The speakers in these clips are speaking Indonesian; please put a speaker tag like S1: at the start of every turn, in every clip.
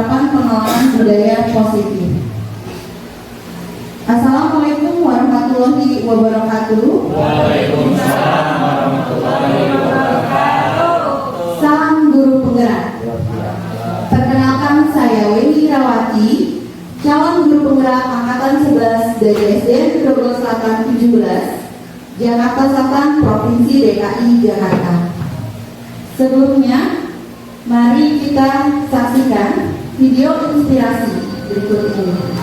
S1: penerapan pengelolaan budaya positif. Assalamualaikum warahmatullahi wabarakatuh.
S2: Waalaikumsalam warahmatullahi wabarakatuh.
S1: Salam guru penggerak. Perkenalkan, saya Weni Rawati, calon guru penggerak angkatan 11 dari SDN Grogol Selatan 17, Jakarta Selatan, Provinsi DKI Jakarta. Sebelumnya, mari kita saksikan video inspirasi berikut ini.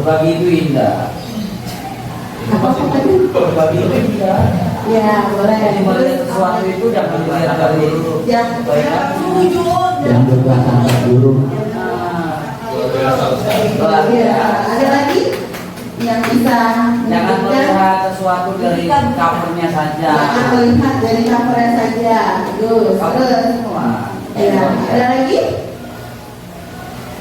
S2: Berbagi itu indah.
S1: Apa tadi?
S2: Berbagi itu indah.
S1: Ya, boleh.
S2: Jadi melihat sesuatu itu jangan dilihat dari
S1: yang
S3: berprasangka buruk.
S1: Ada lagi yang bisa
S2: Jangan melihat sesuatu dari covernya saja.
S1: Jangan melihat dari covernya saja. Terus. Ya, ada lagi?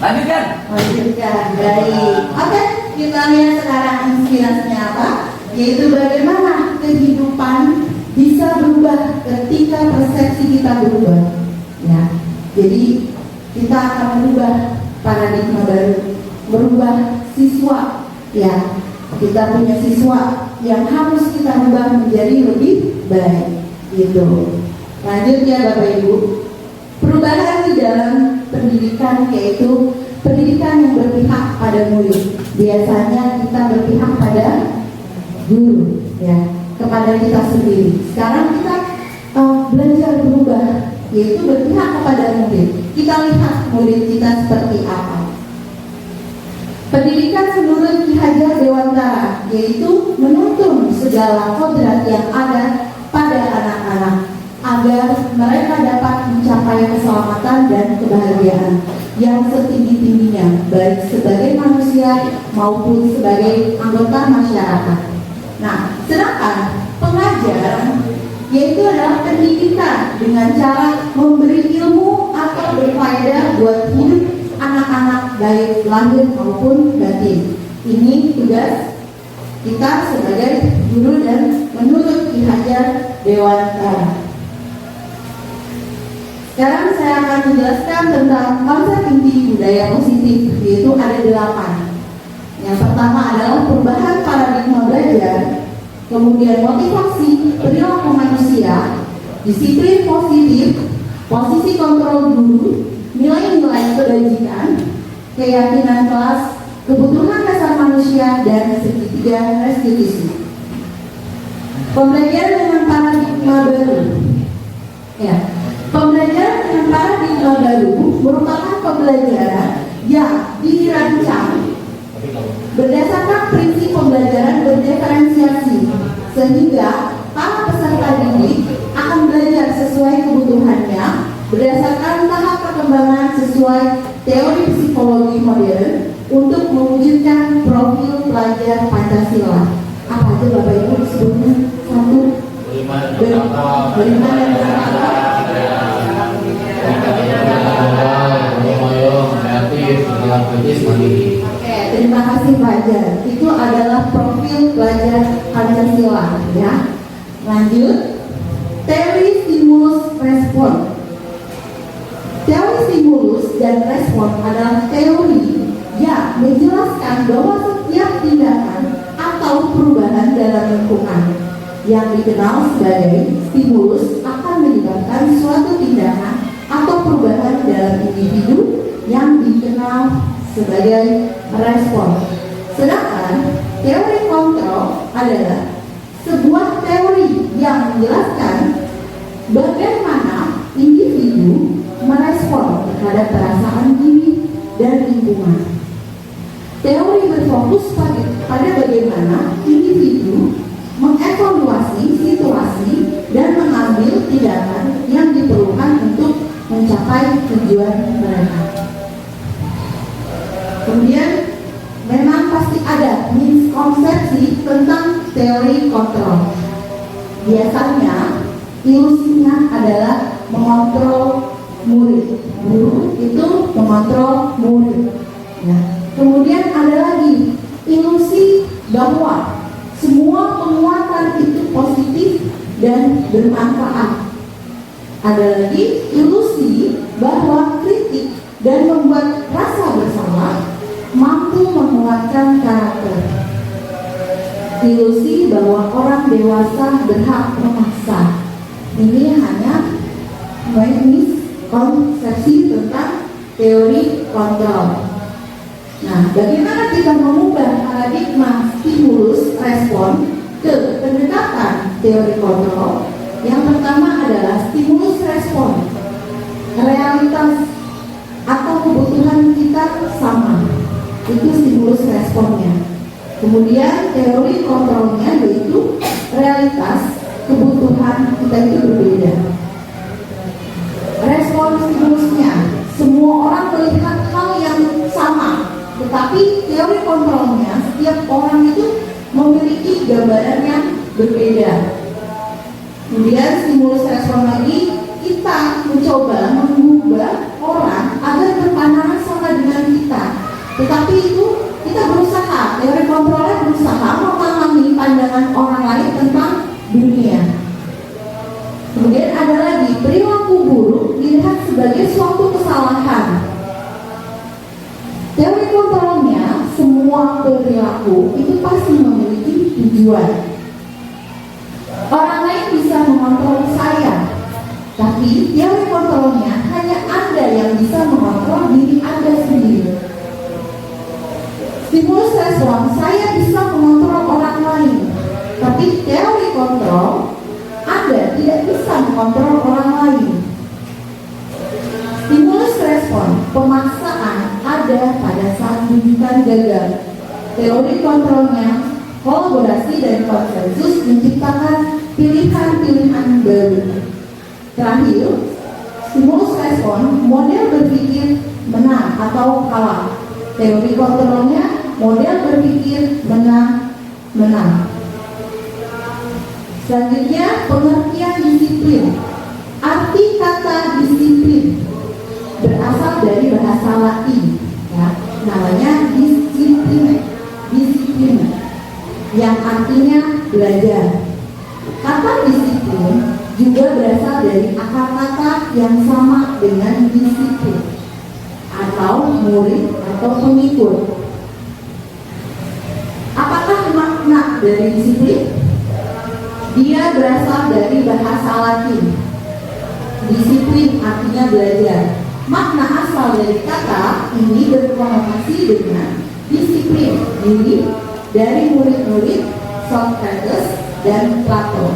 S2: Lanjutkan.
S1: Lanjutkan. Baik. Oke, kita lihat sekarang inspirasinya apa? Yaitu bagaimana kehidupan bisa berubah ketika persepsi kita berubah. Ya, jadi kita akan merubah paradigma baru, merubah siswa. Ya, kita punya siswa yang harus kita ubah menjadi lebih baik. Gitu. Lanjut ya Bapak Ibu. Perubahan di dalam pendidikan yaitu pendidikan yang berpihak pada murid. Biasanya kita berpihak pada guru, ya, kepada kita sendiri. Sekarang kita belajar berubah, yaitu berpihak kepada murid. Kita lihat murid kita seperti apa. Pendidikan menurut Ki Hajar Dewantara yaitu menuntun segala kodrat yang ada pada anak-anak agar mereka dapat mencapai keselamatan dan kebahagiaan yang setinggi-tingginya baik sebagai manusia maupun sebagai anggota masyarakat. Nah, sedangkan pengajaran yaitu adalah pendidikan dengan cara memberi ilmu atau berfaedah buat hidup anak-anak baik lahir maupun batin. Ini tugas kita sebagai guru dan menurut Ki Hajar Dewantara. Sekarang saya akan menjelaskan tentang konsep inti budaya positif, yaitu ada 8. Yang pertama adalah perubahan paradigma belajar, kemudian motivasi perilaku manusia, disiplin positif, posisi kontrol guru, nilai-nilai kebajikan, keyakinan kelas, kebutuhan dasar manusia, dan segitiga restitusi. Pembelajaran dengan paradigma baru. Ya, pembelajaran dengan paradigma baru merupakan pembelajaran yang dirancang berdasarkan prinsip pembelajaran berdiferensiasi, sehingga para peserta didik akan belajar sesuai kebutuhannya berdasarkan tahap perkembangan sesuai teori psikologi modern untuk mewujudkan profil pelajar Pancasila. Apa aja Bapak Ibu sebutnya? Satu, beriman dan bertakwa. Oke, terima kasih Fajar. Itu adalah profil pelajar Pancasila, ya. Lanjut, teori stimulus respon. Teori stimulus dan respon adalah teori yang menjelaskan bahwa setiap tindakan atau perubahan dalam lingkungan yang dikenal sebagai stimulus akan menyebabkan suatu tindakan atau perubahan dalam individu yang dikenal sebagai respon. Sedangkan teori kontrol adalah sebuah teori yang menjelaskan bagaimana individu merespon terhadap perasaan diri dan lingkungan. Teori berfokus pada bagaimana individu mengevaluasi situasi dan mengambil tindakan yang diperlukan untuk mencapai tujuan mereka. Kemudian memang pasti ada miskonsepsi tentang teori kontrol. Biasanya ilusinya adalah mengontrol murid. Guru itu mengontrol murid. Ya. Kemudian ada lagi ilusi bahwa semua penguatan itu positif dan bermanfaat. Ada lagi ilusi bahwa kritik dan membuat rasa bersalah mampu menguatkan karakter. Ilusi bahwa orang dewasa berhak memaksa. Ini hanya miskonsepsi tentang teori kontrol. Nah, bagaimana kita mengubah paradigma stimulus respon ke pendekatan teori kontrol? Yang pertama adalah stimulus respon. Realitas atau kebutuhan kita sama. Itu stimulus responnya. Kemudian teori kontrolnya yaitu realitas kebutuhan kita itu berbeda. Respon stimulusnya, semua orang melihat hal yang sama. Tetapi teori kontrolnya, setiap orang itu memiliki gambaran yang berbeda. Kemudian stimulus respon lagi, kita mencoba mengubah orang agar berpandangan sama dengan kita. Tetapi itu kita berusaha, teori kontrolnya berusaha memahami pandangan orang lain tentang dunia. Kemudian ada lagi, perilaku buruk dilihat sebagai suatu kesalahan. Teori kontrolnya, semua perilaku itu pasti memiliki tujuan. Orang lain bisa mengontrol saya, tapi teori kontrolnya hanya Anda yang bisa mengontrol diri Anda sendiri. Stimulus respon, saya bisa mengontrol orang lain, tapi teori kontrol, Anda tidak bisa mengontrol orang lain. Stimulus respon, pemaksaan ada pada saat digital akan gagal. Teori kontrolnya, kolaborasi dan konsensus menciptakan pilihan-pilihan baru. Terakhir, stimulus respon, model berpikir menang atau kalah. Teori kontrolnya, model berpikir menang. Selanjutnya, pengertian disiplin. Arti kata disiplin berasal dari bahasa Latin, ya, namanya disiplin, yang artinya belajar. Kata disiplin juga berasal dari akar kata yang sama dengan disiplin, atau murid atau pengikut. Apakah makna dari disiplin? Dia berasal dari bahasa Latin. Disiplin artinya belajar. Makna asal dari kata ini berkonotasi dengan disiplin diri dari murid-murid Socrates dan Plato.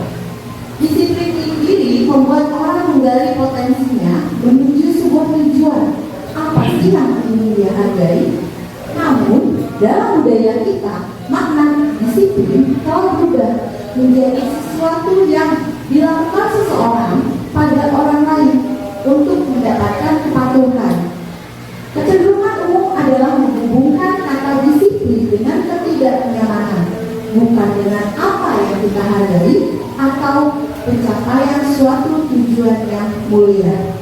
S1: Disiplin diri membuat orang menggali potensinya menuju sebuah tujuan. Apa sih yang ingin dia hargai? Namun dalam budaya kita, makna disiplin telah berubah menjadi sesuatu yang dilakukan seseorang pada orang lain untuk mendapatkan kepatuhan. Kecenderungan umum adalah menghubungkan kata disiplin dengan ketidaknyamanan, bukan dengan apa yang kita hargai atau pencapaian suatu tujuan yang mulia.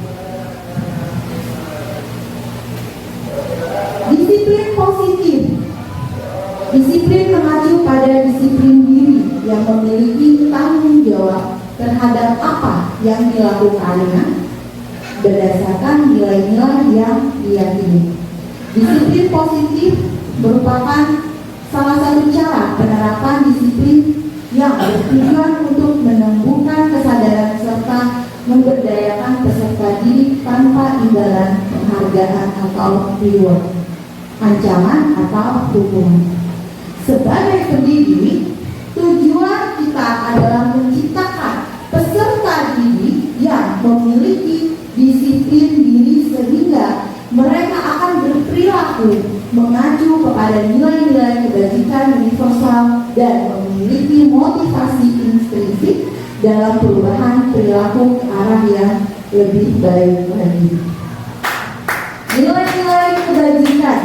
S1: Disiplin positif. Disiplin mengacu pada disiplin diri yang memiliki tanggung jawab terhadap apa yang dilakukannya berdasarkan nilai-nilai yang diyakini. Disiplin positif merupakan salah satu cara penerapan disiplin yang bertujuan untuk menumbuhkan kesadaran serta memberdayakan peserta didik tanpa imbalan penghargaan atau reward, ancaman atau hukuman. Sebagai pendidik, tujuan kita adalah menciptakan peserta didik yang memiliki disiplin diri sehingga mereka akan berperilaku mengacu kepada nilai-nilai kebajikan universal dan memiliki motivasi intrinsik dalam perubahan perilaku ke arah yang lebih baik lagi. Nilai-nilai kebajikan,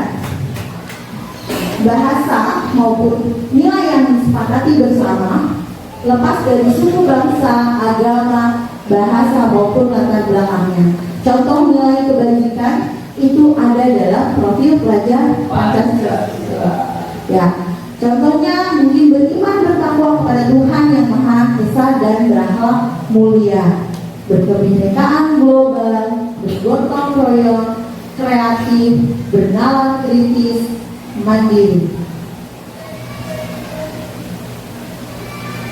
S1: bahasa maupun nilai yang disepakati bersama, lepas dari suku bangsa, agama, bahasa maupun latar belakangnya. Contoh nilai kebajikan itu ada dalam profil pelajar Pancasila. Ya, contohnya mungkin beriman bertakwa kepada Tuhan yang Maha Esa dan berakhlak mulia, berkebinekaan global, bergotong royong, kreatif, bernalar kritis, mandiri.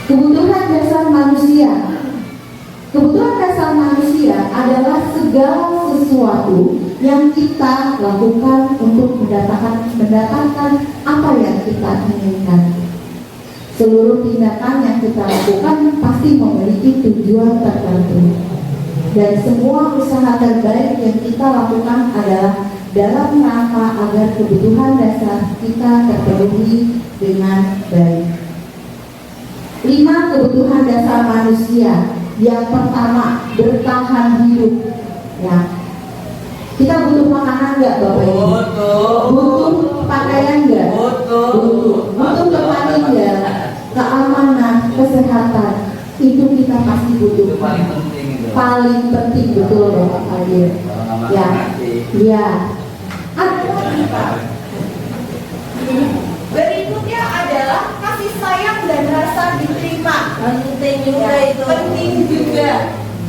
S1: Kebutuhan dasar manusia. Kebutuhan dasar manusia adalah segala sesuatu yang kita lakukan untuk mendapatkan apa yang kita inginkan. Seluruh tindakan yang kita lakukan pasti memiliki tujuan tertentu. Dan semua usaha terbaik yang kita lakukan adalah dalam rangka agar kebutuhan dasar kita terpenuhi dengan baik. 5 kebutuhan dasar manusia. Yang pertama, bertahan hidup. Ya, kita butuh makanan nggak, Bapak Ibu? Butuh pakaian nggak? Butuh tempat tinggal, keamanan, kesehatan. Itu kita pasti butuh. Paling penting, betul, Bapak Fadil. Ya. Berikutnya adalah kasih sayang dan rasa diterima. Penting juga itu. Penting juga.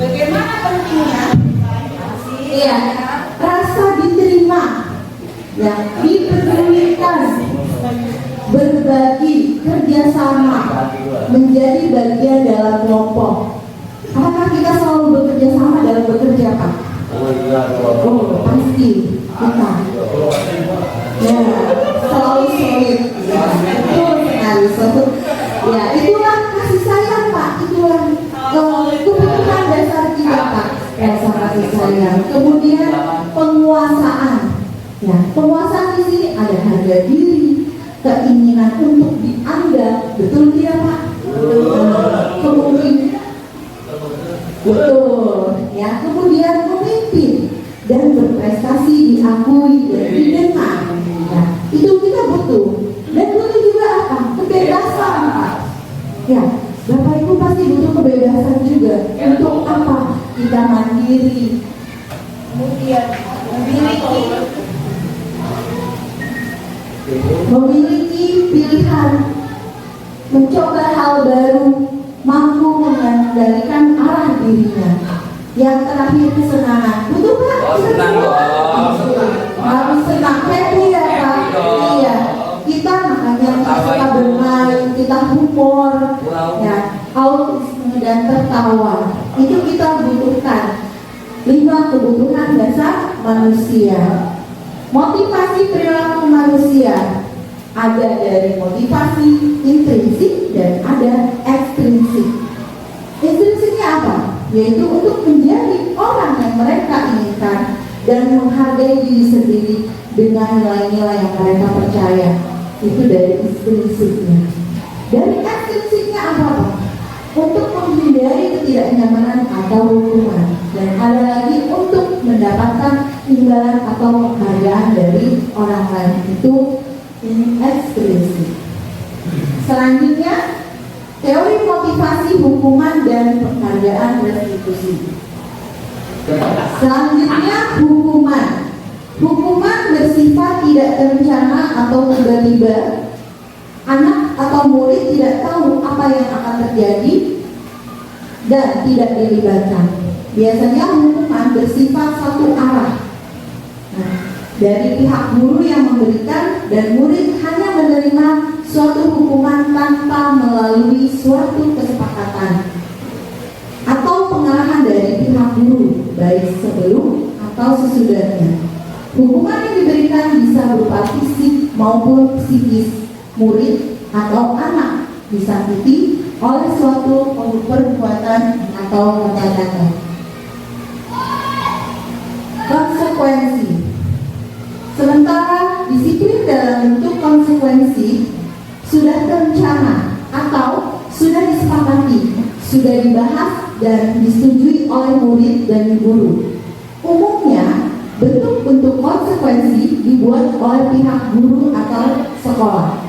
S1: Bagaimana pentingnya? Iya, rasa diterima, ya, dipedulikan, berbagi, kerjasama, menjadi bagian dalam kelompok. Apakah kita selalu bekerja sama dalam bekerja, Pak? Oh, pasti kita. Ya, selalu solid. Betul sekali. Ya, itulah kasih sayang, Pak. Itulah kebutuhan dasar kita, Pak. Rasa kasih sayang. Kemudian penguasaan. Ya, penguasaan di sini ada harga diri, keinginan untuk dianggap, betul tidak Pak? Kemudian betul, ya, kemudian memimpin dan berprestasi diakui dan didengar. Ya, itu kita butuh. Dan butuh juga apa? Kebebasan, Pak. Ya, Bapak Ibu pasti butuh kebebasan juga. Untuk apa? Kita mandiri. Kemudian memiliki pilihan, mencoba hal baru, mampu mengendalikan arah dirinya. Yang terakhir kesenangan. Butuh Pak?
S2: Senang dong.
S1: Harus senang, happy ya Pak? Iya. Kita makanya kita suka bermain, kita humor, ya, autisme dan tertawa. Itu kita butuhkan. 5 kebutuhan dasar manusia. Motivasi perilaku manusia ada dari motivasi intrinsik dan ada ekstrinsik. Intrinsiknya apa? Yaitu untuk menjadi orang yang mereka inginkan dan menghargai diri sendiri dengan nilai-nilai yang mereka percaya. Itu dari intrinsiknya. Dari ekstrinsiknya apa? Untuk menghindari ketidaknyamanan atau hukuman, dan ada lagi untuk mendapatkan imbalan atau penghargaan dari orang lain. Itu ekstrinsik. Selanjutnya, teori motivasi hukuman dan penghargaan restitusi. Selanjutnya, hukuman. Hukuman bersifat tidak terencana atau tiba-tiba. Anak atau murid tidak tahu apa yang akan terjadi dan tidak dilibatkan. Biasanya hukuman bersifat satu arah. Nah, dari pihak guru yang memberikan dan murid hanya menerima suatu hukuman tanpa melalui suatu kesepakatan atau pengarahan dari pihak guru, baik sebelum atau sesudahnya. Hukuman yang diberikan bisa berupa fisik maupun psikis. Murid atau anak disakiti oleh suatu perbuatan atau kata-kata. Konsekuensi. Sementara disiplin dalam bentuk konsekuensi sudah terencana atau sudah disepakati, sudah dibahas dan disetujui oleh murid dan guru. Umumnya bentuk-bentuk konsekuensi dibuat oleh pihak guru atau sekolah.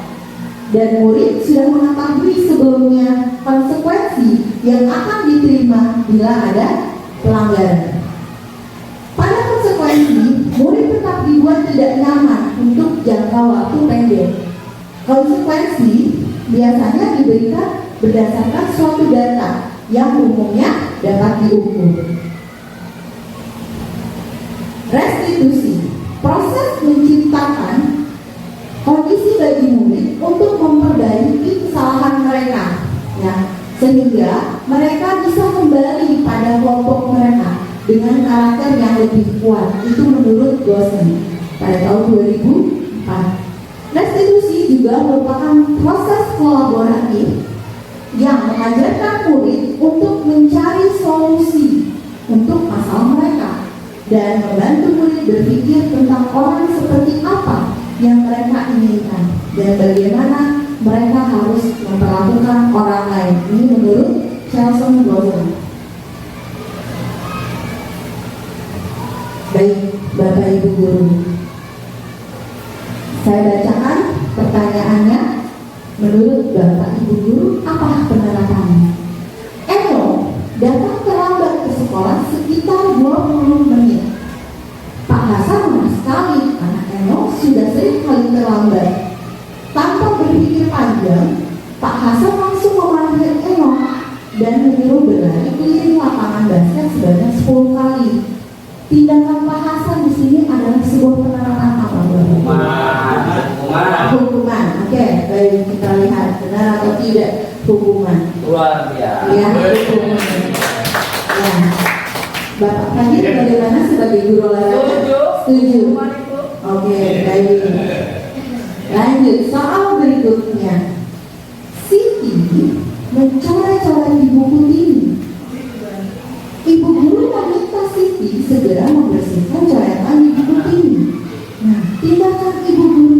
S1: Dan murid sudah mengetahui sebelumnya konsekuensi yang akan diterima bila ada pelanggaran. Pada konsekuensi, murid tetap dibuat tidak nyaman untuk jangka waktu pendek. Konsekuensi biasanya diberikan berdasarkan suatu data yang umumnya dapat diukur. Restitusi, proses menciptakan kondisi bagi murid untuk memperbaiki kesalahan mereka, ya, sehingga mereka bisa kembali pada kelompok mereka dengan karakter yang lebih kuat. Itu menurut Gosen pada tahun 2004. Restitusi juga merupakan proses kolaboratif yang mengajarkan murid untuk mencari solusi untuk masalah mereka dan membantu murid berpikir tentang orang seperti apa yang mereka inginkan dan bagaimana mereka harus memperlakukan orang lain. Ini menurut Charles Gosen. Baik, Bapak Ibu guru, saya bacakan pertanyaannya. Menurut Bapak Ibu guru, apa penerapannya? Eno datang terlambat ke sekolah sekitar 20 menit. Pak Hasan marah sekali karena Eno sudah sering kali terlambat. Tanpa berpikir panjang, Pak Hasan langsung memarahi Eno dan menyuruh berlari keliling lapangan basket sebanyak 10 kali. Tindakan Pak Hasan di sini adalah sebuah penerapan apa, Bapak? Hukuman. Oke, baik, kita lihat benar atau tidak hukuman.
S2: Luar biasa.
S1: Ya, hukuman. Ya. Bapak tadi bagaimana sebagai guru olahraga? Setuju. Oke, baik. Lanjut, soal berikutnya. Siti mencoret-coret di buku ini. Ibu guru meminta Siti segera membersihkan coretan di buku ini. Nah, tindakan ibu guru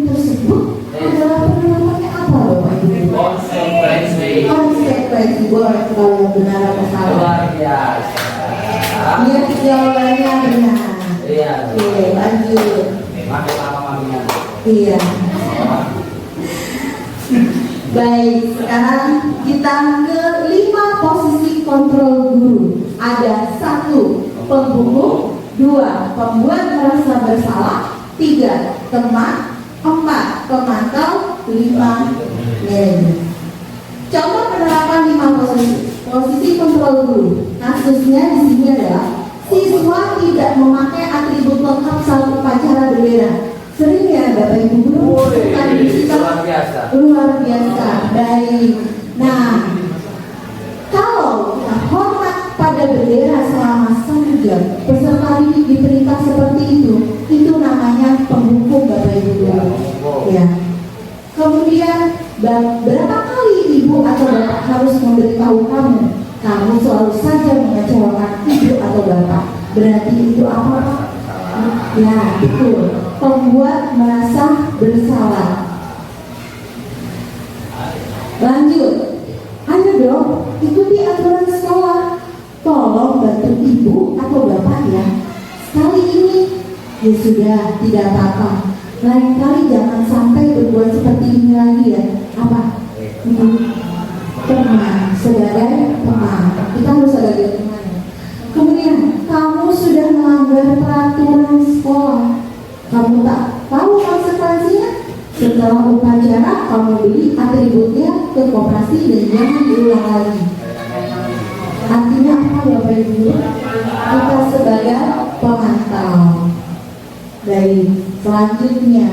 S1: koreksi boleh kalau benar atau salah.
S2: Luar biasa.
S1: Lihat jawabannya benar.
S2: Iya.
S1: Oke, lanjut.
S2: Makin lama maminya.
S1: Iya. Baik, sekarang kita ke 5 posisi kontrol guru. Ada 1 penghukum, 2 pembuat merasa bersalah, 3 teman, 4 pemantau, 5 manajer. Contoh penerapan 5 posisi kontrol guru. Kasusnya di sini adalah siswa tidak memakai atribut lengkap saat upacara bendera. Sering ya Bapak Ibu guru
S2: Luar biasa.
S1: luar biasa. Baik. Nah, kalau kita hormat pada bendera selama 1 jam, peserta didik diperintah seperti itu namanya penghukum Bapak Ibu guru. Ya. Kemudian berapa kali ibu atau bapak harus memberitahu kamu selalu saja mengecewakan ibu atau bapak, berarti itu apa? Ya, betul. Pembuat merasa bersalah. Lanjut. Ayo dong, ikuti aturan sekolah. Tolong bantu ibu atau bapak ya. Sekali ini, ya sudah, tidak apa-apa. Lain kali jangan sampai berbuat seperti ini lagi ya. Apa? Teman, sebagai teman. Kita harus sebagai teman. Kemudian, kamu sudah melanggar peraturan sekolah. Kamu tak tahu konsekuensinya? Setelah upacara, kamu beli atributnya ke koperasi dan jangan diulang lagi. Artinya apa Bapak Ibu? Kita sebagai pemantau. Baik, selanjutnya,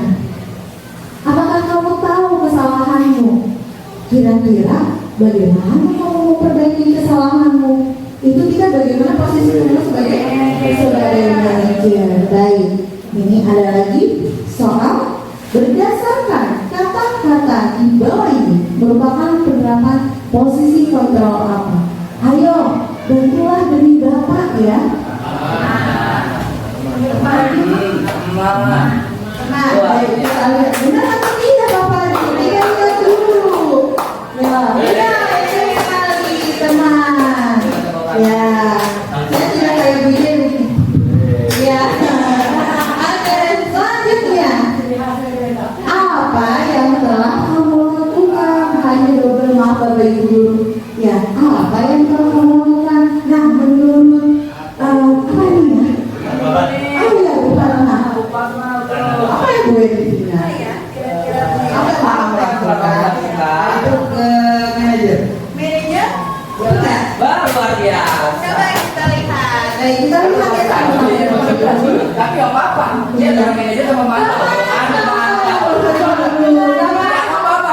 S1: apakah kamu tahu kesalahanmu? Kira-kira bagaimana kamu memperbaiki kesalahanmu? Itu kita bagaimana posisi kamu sebagai manajer. Baik, ini ada lagi soal berdasarkan kata-kata di bawah ini merupakan penerapan posisi kontrol apa? Ayo, bantulah demi Bapak ya. Nah, baik, kita lihat benar atau tidak Bapak? Kita dulu. Ya, benar sekali teman. Ya, saya tidak kayak begini. Ya, oke, selanjutnya. Apa yang telah kamu lakukan? Hanya double maaf Bapak Ibu guru. Ya, apa yang telah kamu lakukan? Nah, menurut apa ini ya? Oh ya, bukan maaf. Apa yang gue dibilang? Apa yang lakukan? Itu ke manajer. Manajer? Benar.
S2: Luar biasa.
S1: Coba kita lihat. Baik, kita lihat ya sama-sama.
S2: Tapi apa-apa. Dia dari manajer sama mantau. Ada mantau. Apa-apa.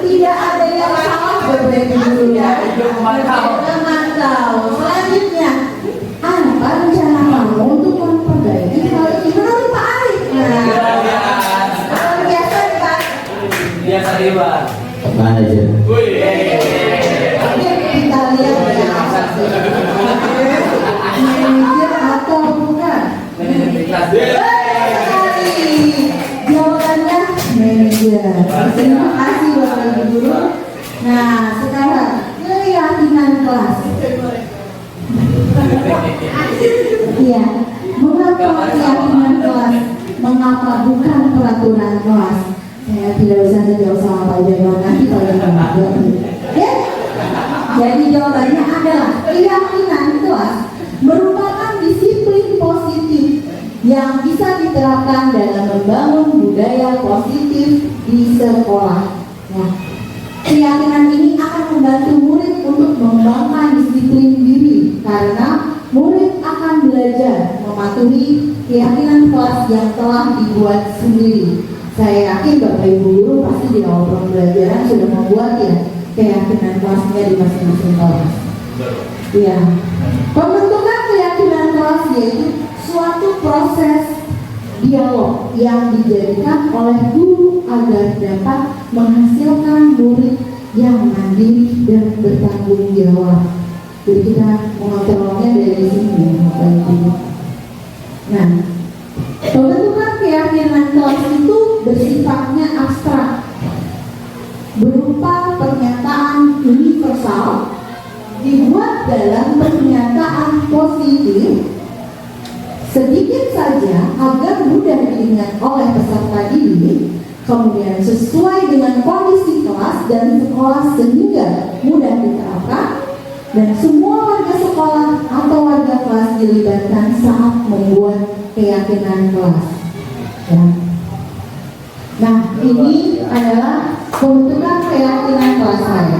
S2: Tidak ada yang salah berbeda ya. Memantau. Selanjutnya, apa rencana kamu untuk memperbaiki hal ini menurut Pak Arif? Luar biasa Pak. Biasa riba.
S3: Manajer.
S1: Oke, kita lihat ya. Manajer atau bukan? Jawabannya manajer. Terima kasih Bapak Ibu guru. Nah, sekarang keyakinan kelas. Iya, mengapa keyakinan kelas? Mengapa bukan peraturan kelas? Saya tidak usah dijawab sama Pak Jawa nanti kalau jawab. Ya, jadi jawabannya adalah keyakinan kelas merupakan disiplin positif yang bisa diterapkan dalam membangun budaya positif di sekolah. Nah, keyakinan ini akan membantu murid untuk mengembangkan disiplin diri karena murid akan belajar mematuhi keyakinan kelas yang telah dibuat sendiri. Saya yakin Bapak Ibu guru pasti di awal pembelajaran sudah membuat ya keyakinan kelasnya di masing-masing kelas. Ya, pembentukan keyakinan kelas yaitu suatu proses dialog yang dijadikan oleh guru agar dapat menghasilkan murid yang mandiri dan bertanggung jawab. Jadi kita mengontrolnya dari sini, Bapak Ibu. Nah, Pembentukan keyakinan kelas itu bersifatnya abstrak, berupa pernyataan universal, dibuat dalam pernyataan positif, sedikit saja agar mudah diingat oleh peserta didik, kemudian sesuai dengan kondisi kelas dan sekolah sehingga mudah diterapkan, dan semua warga sekolah atau warga kelas dilibatkan saat membuat keyakinan kelas. Ya. Nah, ini adalah pembentukan keyakinan kelas saya.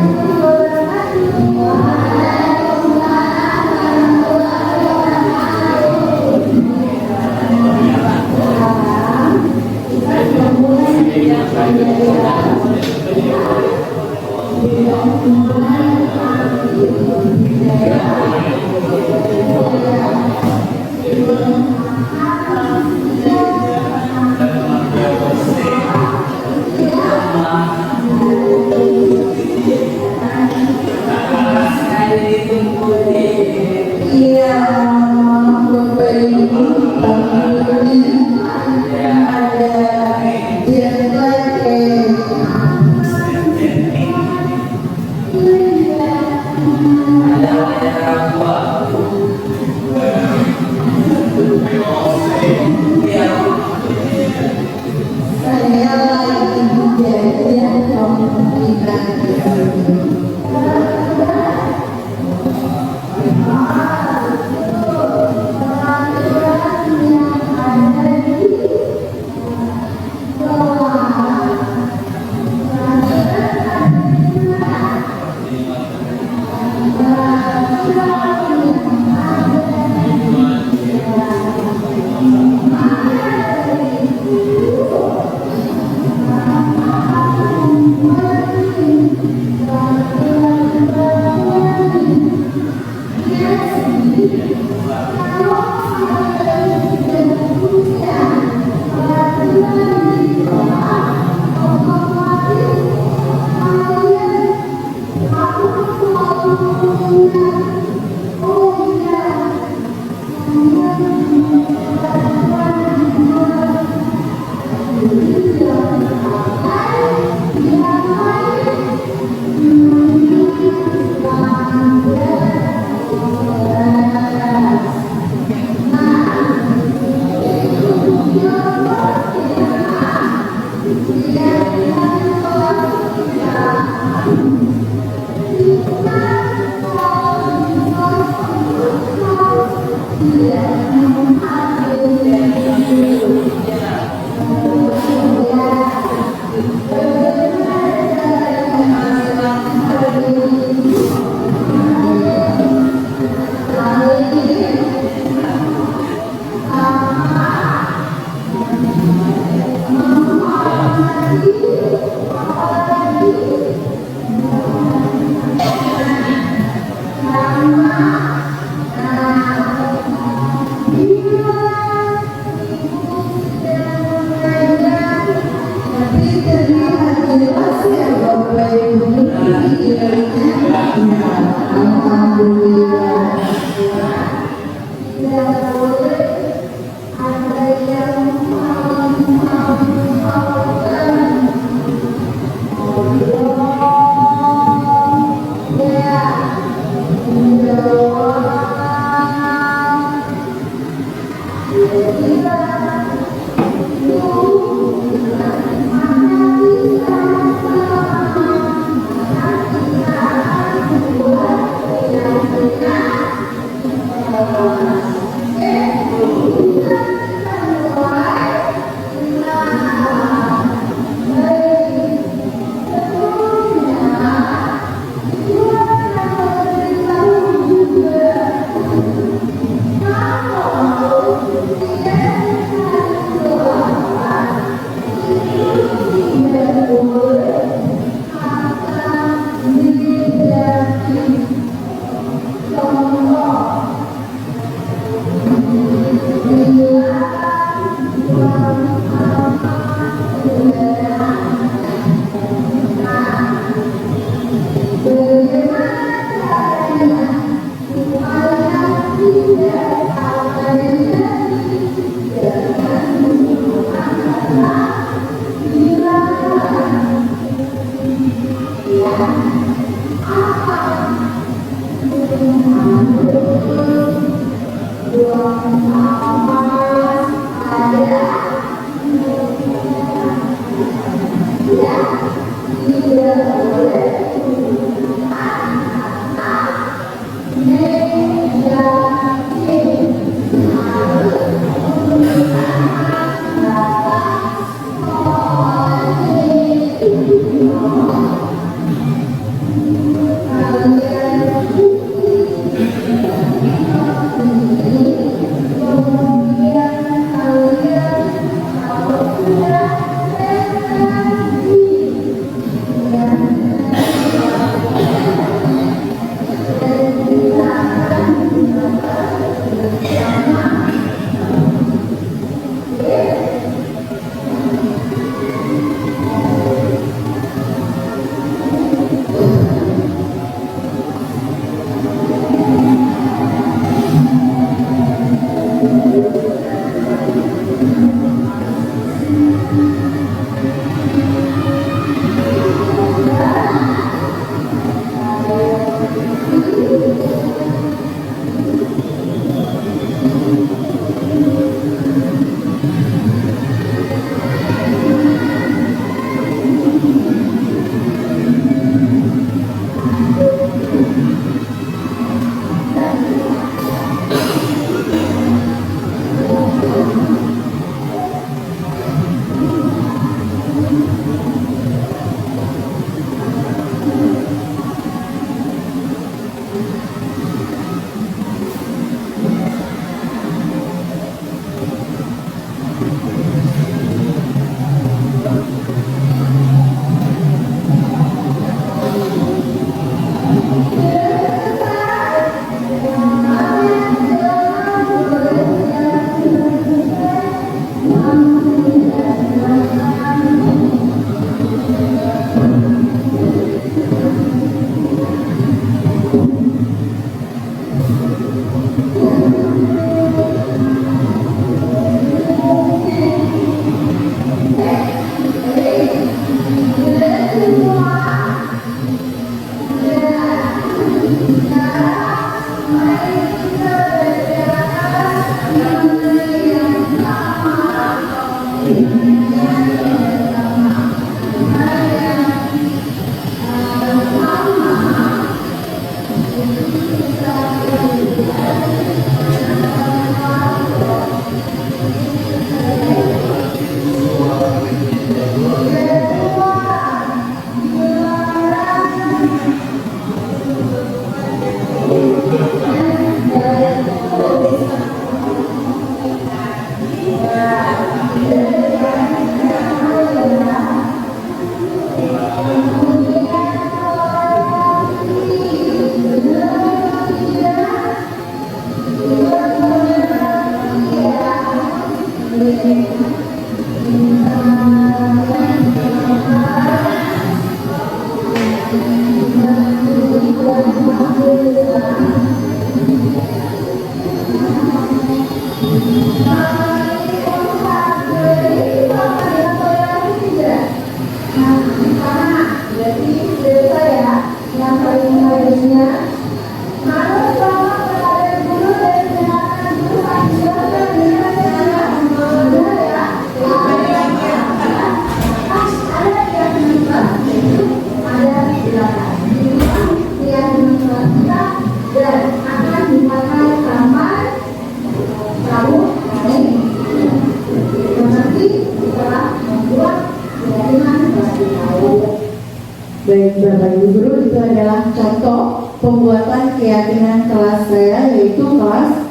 S1: Baik Bapak Ibu Guru, itu adalah contoh pembuatan keyakinan kelas saya, yaitu kelas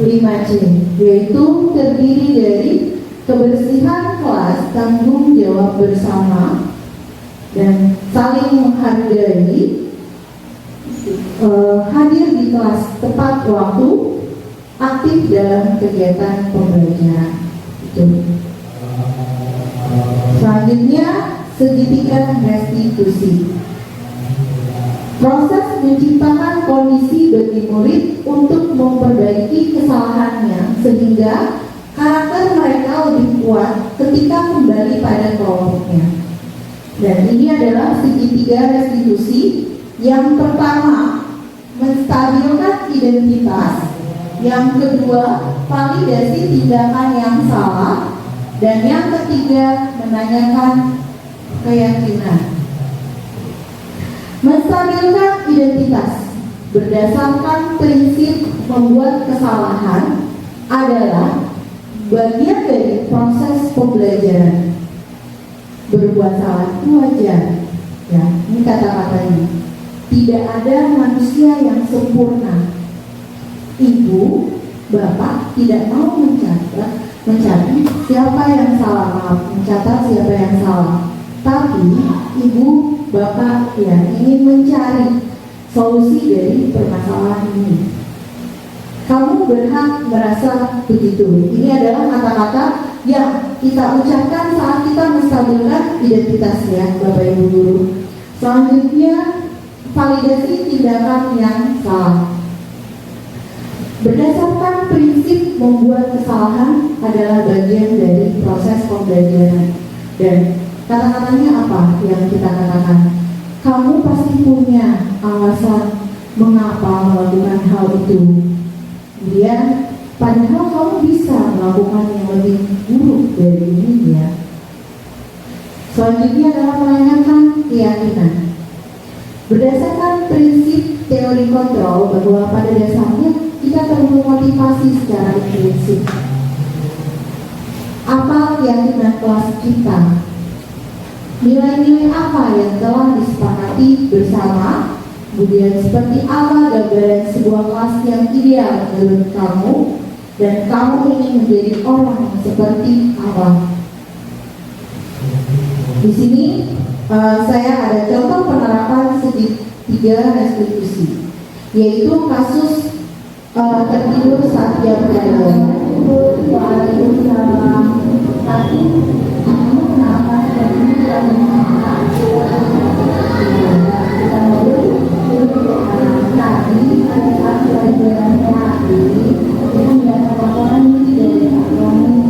S1: 5C, yaitu terdiri dari kebersihan kelas, tanggung jawab bersama, dan saling menghargai, hadir di kelas tepat waktu, aktif dalam kegiatan pembelajaran. Selanjutnya, segitiga restitusi. Proses menciptakan kondisi bagi murid untuk memperbaiki kesalahannya sehingga karakter mereka lebih kuat ketika kembali pada kelompoknya. Dan ini adalah segitiga restitusi. Yang pertama, menstabilkan identitas. Yang kedua, validasi tindakan yang salah. Dan yang ketiga, menanyakan keyakinan. Menstabilkan identitas berdasarkan prinsip membuat kesalahan adalah bagian dari proses pembelajaran. Berbuat salah itu wajar, ya. Ini kata-katanya. Tidak ada manusia yang sempurna. Ibu, bapak tidak mau mencatat siapa yang salah, mencatat siapa yang salah. Tapi ibu, bapak ya ingin mencari solusi dari permasalahan ini. Kamu berhak merasa begitu. Ini adalah kata-kata yang kita ucapkan saat kita menstabilkan identitas, ya Bapak Ibu Guru. Selanjutnya, validasi tindakan yang salah. Berdasarkan prinsip membuat kesalahan adalah bagian dari proses pembelajaran. Dan kata-katanya apa yang kita katakan? Kamu pasti punya alasan mengapa melakukan hal itu. Kemudian, padahal kamu bisa melakukan yang lebih buruk dari ini ya. Selanjutnya adalah menanyakan keyakinan. Berdasarkan prinsip teori kontrol bahwa pada dasarnya kita perlu motivasi secara intrinsik. Apa keyakinan kelas kita? Nilai-nilai apa yang telah disepakati bersama? Kemudian seperti apa gambaran sebuah kelas yang ideal menurut kamu? Dan kamu ingin menjadi orang yang seperti apa? Di sini saya ada contoh penerapan segitiga restitusi, yaitu kasus tertidur saat dia berjalan. Waalaikumsalam. Tapi kamu kenapa tertidur tadi ada satu pelajaran tadi itu tidak laporan dari kamu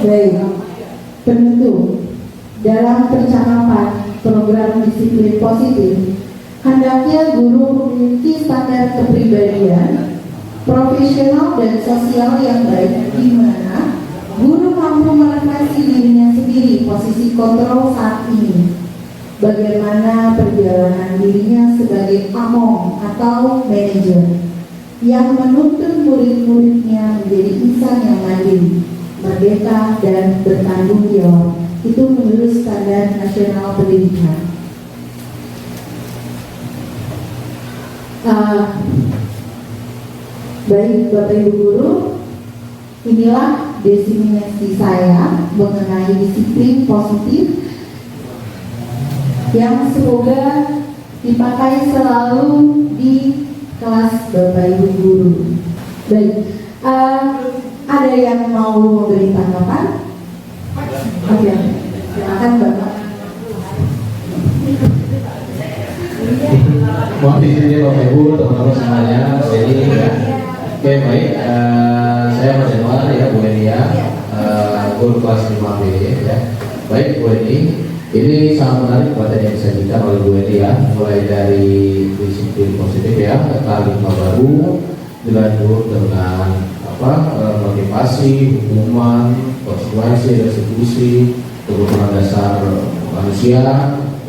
S1: Baik, penutup. Dalam pencakapan program disiplin positif, hendaknya guru memiliki standar kepribadian, profesional dan sosial yang baik, di mana guru mampu merefleksi dirinya sendiri posisi kontrol saat ini, bagaimana perjalanan dirinya sebagai among atau manajer yang menuntun murid-muridnya menjadi insan yang mandiri, merdeka dan bertanggung jawab. Itu menurut standar nasional pendidikan. Baik Bapak Ibu Guru, inilah definisi saya mengenai disiplin positif yang semoga dipakai selalu di kelas Bapak Ibu Guru. Baik, ada yang mau memberi tanggapan? Oke, silakan Bapak.
S3: Mohon izin ya Bapak Ibu, teman-teman semuanya, jadi ya. Oke baik, saya Mas Januar ya, Bu Enia, guru kelas 5B ya. Baik Bu Eni, ini sangat menarik materi yang disajikan oleh Bu Eni ya, mulai dari disiplin positif ya, kalimat baru, dilanjut dengan motivasi, hukuman, konsekuensi, restitusi, kebutuhan dasar manusia,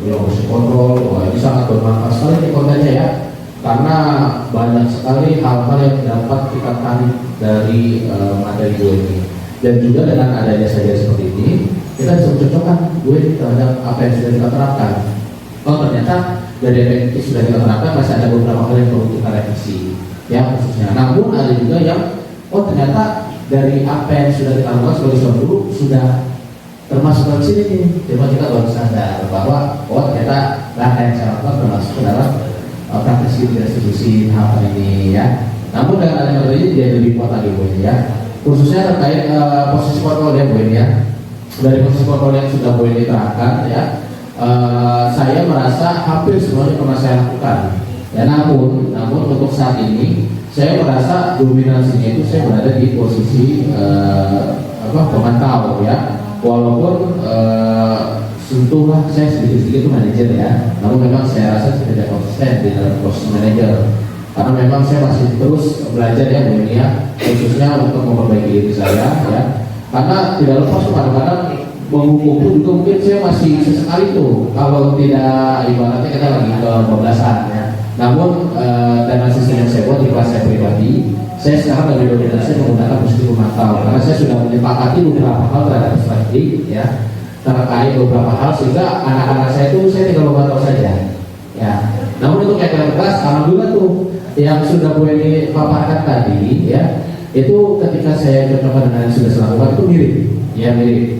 S3: emosi kontrol. Wah, ini sangat bermanfaat sekali di kontennya ya, karena banyak sekali hal-hal yang dapat kita tarik dari materi gue ini. Dan juga dengan adanya saja seperti ini, kita bisa mencocokkan gue terhadap apa yang sudah kita terapkan. Oh ternyata dari apa yang sudah kita terapkan masih ada beberapa hal yang perlu kita revisi ya khususnya. Namun ada juga yang oh ternyata dari apa yang sudah kita lakukan sebagai seorang guru sudah termasuk dalam sini nih. Coba kita baru sadar bahwa oh ternyata langkah yang saya lakukan termasuk ke dalam praktis restitusi tahapan ini ya. Namun dengan adanya materi ini jadi lebih kuat lagi Bu ya. Khususnya terkait posisi kontrol ya Bu ya. Dari posisi kontrol yang sudah Bu ini terangkan ya, saya merasa hampir semuanya pernah saya lakukan. Ya namun untuk saat ini saya merasa dominasinya itu saya berada di posisi pemantau ya. Walaupun sentuhlah saya sedikit-sedikit itu manajer ya, namun memang saya rasa tidak konsisten di dalam posisi manajer karena memang saya masih terus belajar ya Bu ini ya, khususnya untuk memperbaiki diri saya ya, karena tidak lepas kadang-kadang menghukum pun juga mungkin saya masih sesekali tuh kalau tidak ibaratnya kita lagi ke pembelasan ya. Namun dengan sistem yang saya buat di kelas saya pribadi, saya sekarang lebih dominasi menggunakan posisi pemantau karena saya sudah menyepakati beberapa hal terhadap strategi ya, terkait beberapa hal sehingga anak-anak saya itu saya tinggal memantau saja ya. Namun untuk yang kelas alhamdulillah tuh yang sudah Bu ini paparkan tadi ya, itu ketika saya bertemu dengan yang sudah saya lakukan itu mirip ya, mirip.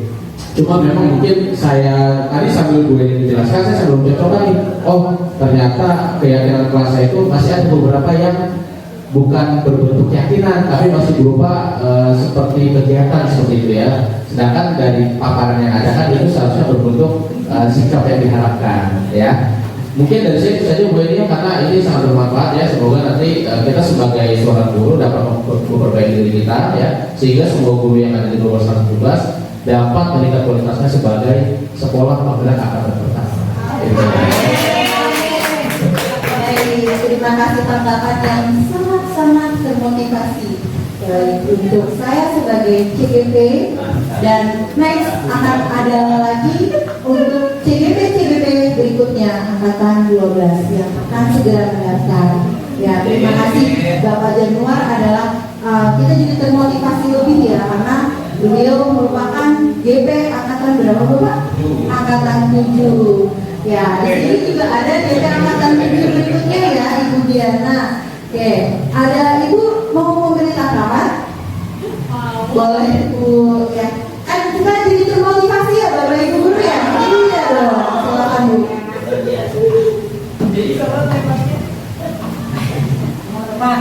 S3: Cuma memang mungkin saya tadi sambil Bu ini menjelaskan saya sebelum mencoba nih, oh ternyata keyakinan kelas saya itu masih ada beberapa yang bukan berbentuk keyakinan tapi masih berupa seperti kegiatan seperti itu ya. Sedangkan dari paparan yang ada kan itu seharusnya berbentuk sikap yang diharapkan ya. Mungkin dari sini saja Bu ini karena ini sangat bermanfaat ya. Semoga nanti kita sebagai seorang guru dapat memperbaiki diri kita ya, sehingga semua guru yang ada di luar sana tugas dapat meningkat kualitasnya sebagai sekolah penggerak angkatan pertama.
S1: Terima kasih tanggapan yang sangat-sangat termotivasi. Untuk saya sebagai CGP dan next akan ada lagi untuk CGP berikutnya angkatan 12 yang akan segera mendaftar. Ya, terima kasih Bapak Januar adalah kita jadi termotivasi lebih ya karena beliau merupakan GP angkatan berapa Bapak? Angkatan 7. Ya, di sini juga ada GP angkatan 7 berikutnya ya Ibu Diana. Oke, ada Ibu mau memberi tanggapan? Boleh Bu ya. Kan kita jadi termotivasi ya Bapak Ibu Guru ya. Iya dong. Silakan Bu.
S2: Jadi kalau temanya depan.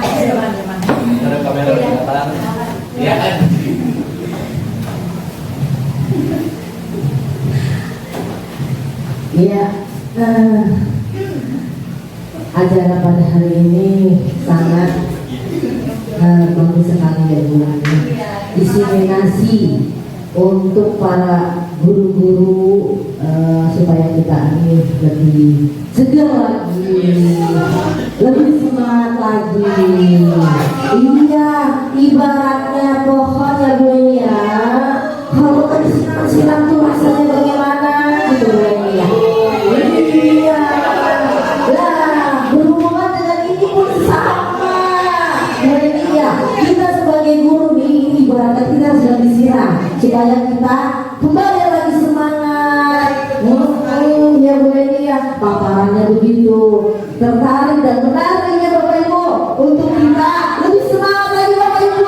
S2: Ada kamera di depan. Iya kan?
S4: Iya, acara pada hari ini sangat bagus sekali ya Bu. Diseminasi untuk para guru-guru supaya kita ini lebih segar lagi, lebih semangat lagi. Iya, ibaratnya pohon ya Bu ya. Kalau kan siram tuh rasanya bagaimana gitu Bu ya. Iya. Lah, berhubungan dengan ini pun sama. Iya, kita sebagai guru nih ibaratnya kita sedang disiram supaya kita kembali lagi semangat. Ya Bu ya, paparannya begitu tertarik dan menarik ya Bapak Ibu untuk kita lebih semangat lagi Bapak Ibu.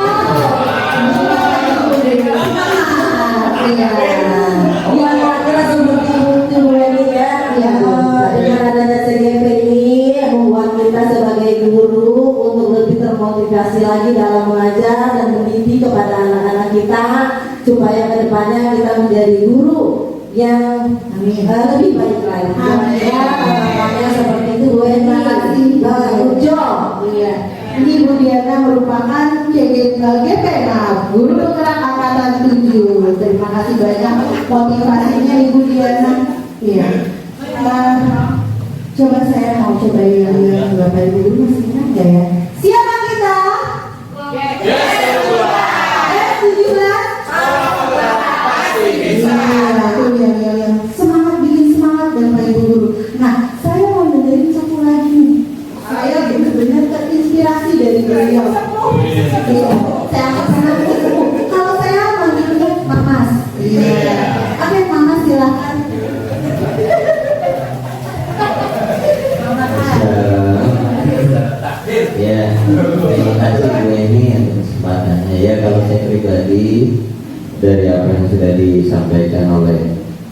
S4: Iya, kira-kira seperti itu Bu ya. Ya, dengan adanya CGP ini membuat kita sebagai guru untuk lebih termotivasi lagi dalam mengajar dan mendidik kepada anak-anak kita supaya kedepannya kita menjadi guru yang lebih baik lagi. Ya, harapannya seperti itu Bu. Terima kasih Ujo.
S1: Iya. Ini Bu Diana merupakan GP, Guru Penggerak Angkatan 7. Terima kasih banyak motivasinya Ibu Diana. Iya. Coba saya mau coba yang Bapak Ibu dulu masih ingat nggak ya? Siapa kita? S17. Iya, tuh yang semangat, bikin semangat Bapak Ibu guru. Nah, saya mau dengerin satu lagi nih. Saya benar-benar terinspirasi dari beliau. Saya akan sangat ketemu. Kalau saya manggilnya Mamas. Iya. Oke, Mamas silakan.
S5: Ya, terima kasih Bu Eni atas kesempatannya. Ya, kalau saya pribadi dari apa yang sudah disampaikan oleh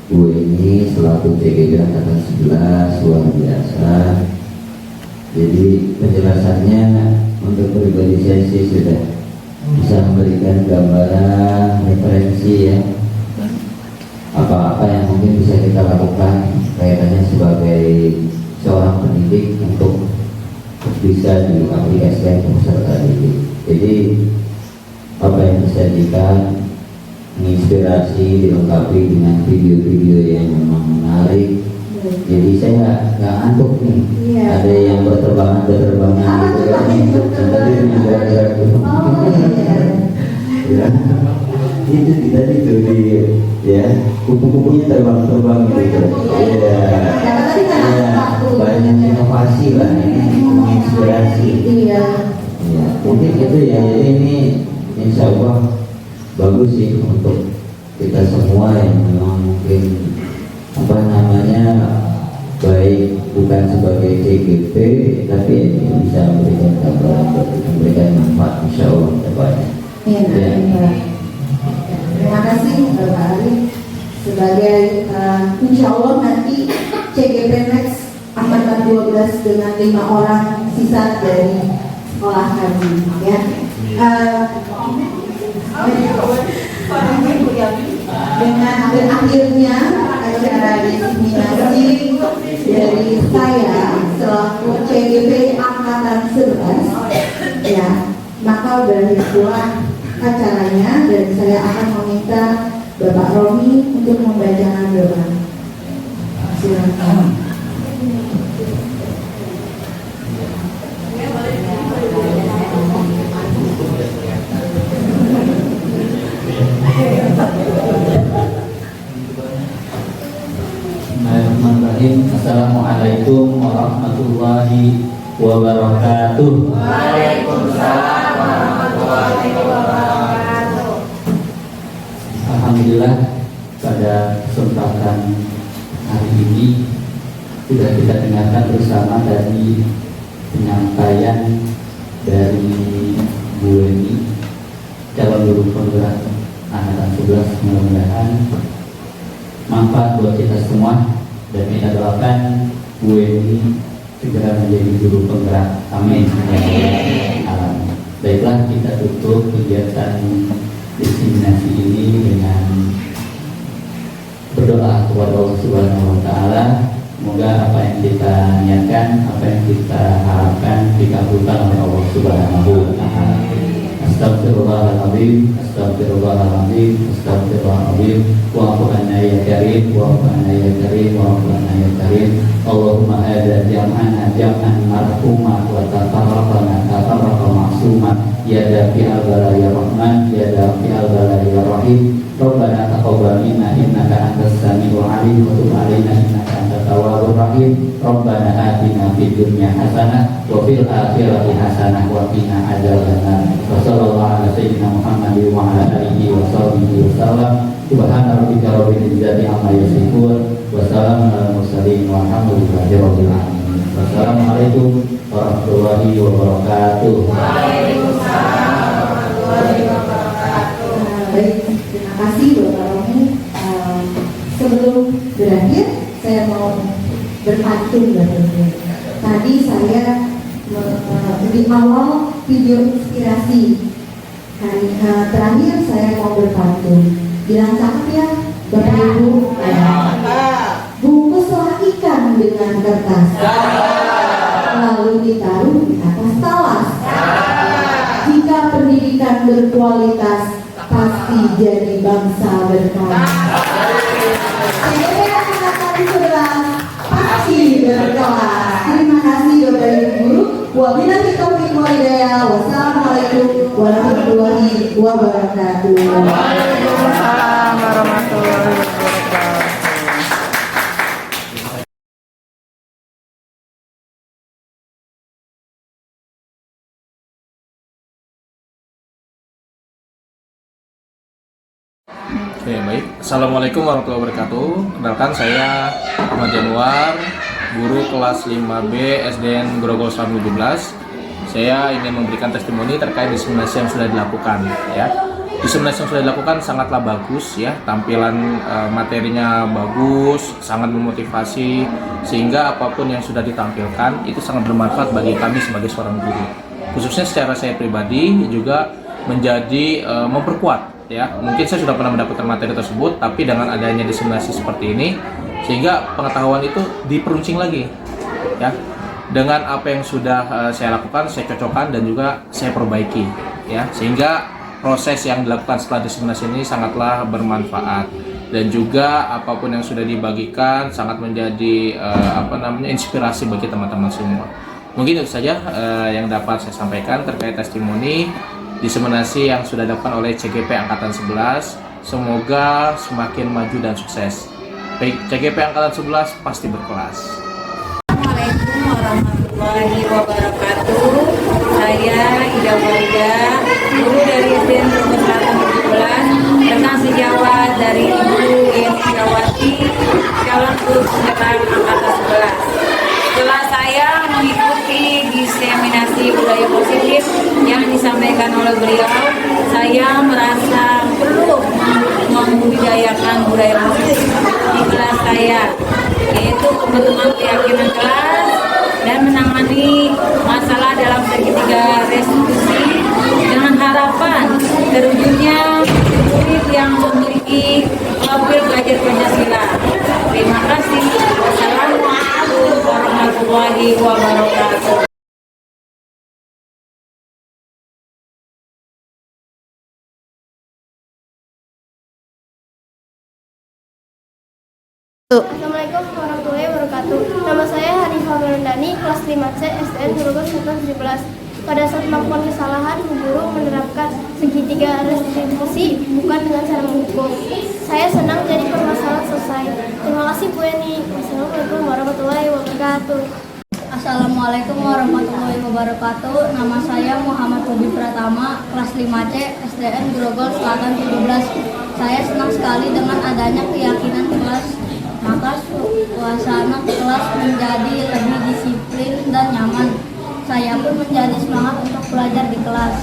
S5: Bu Eni selaku CGP Angkatan 11 luar biasa. Jadi penjelasannya untuk pribadi saya sih sudah bisa memberikan gambaran referensi ya, apa-apa yang mungkin bisa kita lakukan kaitannya sebagai seorang pendidik untuk bisa diaplikasikan ke peserta didik. Jadi apa yang disajikan menginspirasi dilengkapi dengan video-video yang memang menarik. Jadi saya nggak ngantuk nih.
S1: Iya.
S5: Ada yang berterbangan gitu kan. Tadi gerak-gerak gitu. Ya. Itu kita itu di ya kupu-kupunya terbang gitu. Iya. Ya, banyak inovasi lah ini, menginspirasi.
S1: Iya.
S5: Ya, mungkin itu ya. Jadi ini insya Allah bagus sih untuk kita semua yang memang mungkin apa namanya baik bukan sebagai CGP tapi ini bisa memberikan gambaran, memberikan manfaat insya Allah kedepannya.
S1: Iya. Terima kasih Bapak Ali sebagai insya Allah nanti CGP Next angkatan 12 dengan 5 orang sisa dari sekolah kami ya. Dengan akhirnya acara diseminasi dari saya selaku CGP angkatan 11 ya, maka berakhirlah acaranya dan saya akan meminta Bapak Romi untuk membacakan doa. Silakan.
S6: Bismillahirrahmanirrahim. Assalamualaikum warahmatullahi wabarakatuh.
S2: Waalaikumsalam warahmatullahi wabarakatuh.
S6: Alhamdulillah pada kesempatan hari ini sudah kita dengarkan bersama dari penyampaian dari Bu Eni, calon guru penggerak angkatan 11. Mudah-mudahan manfaat buat kita semua dan kita doakan Bu Eni segera menjadi guru penggerak. Amin. Baiklah, kita tutup kegiatan diseminasi ini dengan berdoa kepada Allah Subhanahu wa taala. Semoga apa yang kita niatkan, apa yang kita harapkan dikabulkan oleh Allah Subhanahu wa taala. Astagfirullahaladzim, astagfirullahaladzim, astagfirullahaladzim. Wa'fu anna ya karim, wa'fu anna ya karim, wa'fu anna ya karim. Allahumma hadza jam'ana jam'an marhuma wa tafarraqana tafarraqa ma'suma. Ya dafi'al bala ya rahman, ya dafi'al bala ya rahim. Rabbana taqabbal minna innaka antas samiul alim wa tub alaina innaka antat tawwabur rahim. Rabbana atina fid dunya hasanah wa fil akhirati hasanah wa qina adzabannar. Wa sallallahu ala sayyidina Muhammadin wa ala alihi wa sahbihi wasallam. Subhana rabbika rabbil izzati amma yasifun wa salamun alal mursalin walhamdulillahi rabbil alamin. Wassalamualaikum warahmatullahi wabarakatuh.
S1: Baik, terima kasih Bapak Romi. Sebelum berakhir, saya mau berpantun Bapak. Tadi saya di awal video inspirasi. Terakhir saya mau berpantun. Bilang cakep ya, Bapak Ibu. Bungkuslah ikan dengan kertas, lalu ditaruh di atas talas. Jika pendidikan berkualitas, pasti jadi bangsa berkelas. Pasti berkelas. Terima kasih Bapak Ibu Guru. Wabillahi taufiq wal hidayah. Wassalamualaikum warahmatullahi wabarakatuh.
S7: Waalaikumsalam warahmatullahi wabarakatuh.
S8: Oke, baik. Assalamualaikum warahmatullahi wabarakatuh. Kenalkan saya Ahmad Januar, guru kelas 5B SDN Grogol 17. Saya ingin memberikan testimoni terkait diseminasi yang sudah dilakukan ya. Diseminasi yang sudah dilakukan sangatlah bagus ya, tampilan materinya bagus, sangat memotivasi, sehingga apapun yang sudah ditampilkan itu sangat bermanfaat bagi kami sebagai seorang guru. Khususnya secara saya pribadi juga menjadi memperkuat ya. Mungkin saya sudah pernah mendapatkan materi tersebut, tapi dengan adanya diseminasi seperti ini, sehingga pengetahuan itu diperuncing lagi ya. Dengan apa yang sudah saya lakukan, saya cocokkan dan juga saya perbaiki ya, sehingga proses yang dilakukan setelah diseminasi ini sangatlah bermanfaat, dan juga apapun yang sudah dibagikan sangat menjadi inspirasi bagi teman-teman semua. Mungkin itu saja yang dapat saya sampaikan terkait testimoni diseminasi yang sudah dilakukan oleh CGP Angkatan 11. Semoga semakin maju dan sukses. Baik, CGP Angkatan 11 pasti berkelas.
S9: Assalamualaikum warahmatullahi wabarakatuh. Saya Ida Farida, guru dari SDN Grogol Selatan 17, rekan sejawat dari Ibu Yeni Syawati, calon guru penggerak Angkatan 11. Setelah saya mengikuti diseminasi budaya positif yang disampaikan oleh beliau, saya merasa perlu membudidayakan budaya positif di kelas saya, yaitu pembentukan keyakinan kelas dan menangani masalah dalam segitiga restitusi dengan harapan terwujudnya murid yang memiliki profil belajar Pancasila. Terima kasih. Wassalamualaikum warahmatullahi wabarakatuh.
S10: Assalamualaikum warahmatullahi wabarakatuh. Nama saya Hanifah Melendani, kelas 5C SDN Grogol 17. Pada saat melakukan kesalahan, Bu Guru menerapkan segitiga restitusi bukan dengan cara menghukum. Saya senang jadi permasalahan selesai. Terima kasih Bu Eni. Wassalamualaikum warahmatullahi wabarakatuh.
S11: Assalamualaikum warahmatullahi wabarakatuh. Nama saya Muhammad Bobi Pratama, kelas 5C SDN Grogol Selatan 17. Saya senang sekali dengan adanya keyakinan kelas, maka suasana kelas menjadi lebih disiplin dan nyaman. Saya pun menjadi semangat untuk belajar di kelas.